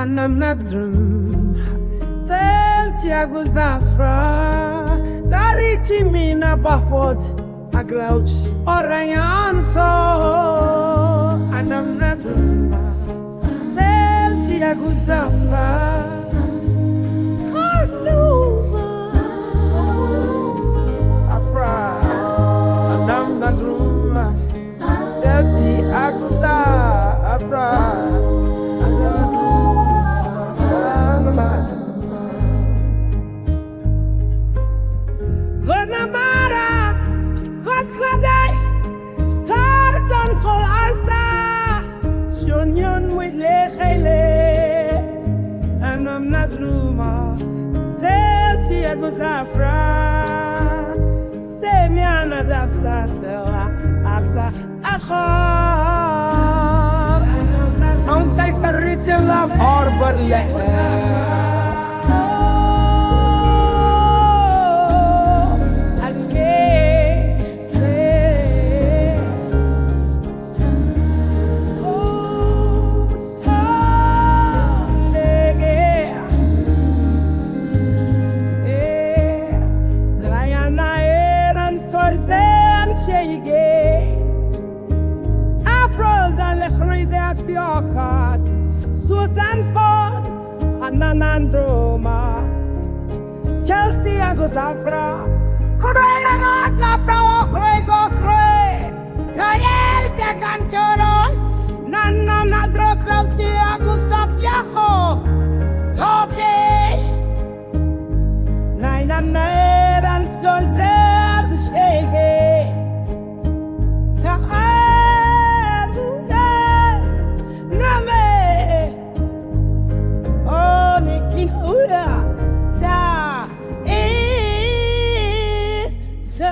Anam na dhruma Celt Tiago Zafra Dariti mina bafot Aglouch Orayan so Anam na dhruma Celt Tiago Zafra Anam na dhruma Celt Tiago Zafra Gonamara, Goskladai, Star Don Kolarsa, Shunyon with Lechele, Anam na dhruma, Celt Tiago Zafra, Semiana Dapsa Sela, Aksa, Achor, Antai Sarritim Love Harbor Lech. Susan Ford, Anam dhruma, Celt Tiago Zafra, Correa Zafra, Corrego Cre, Gael de Cantoro, Anam na dhruma, Celt Tiago Zafra, Topi, Nine and Sol Zeb Shege, Sa,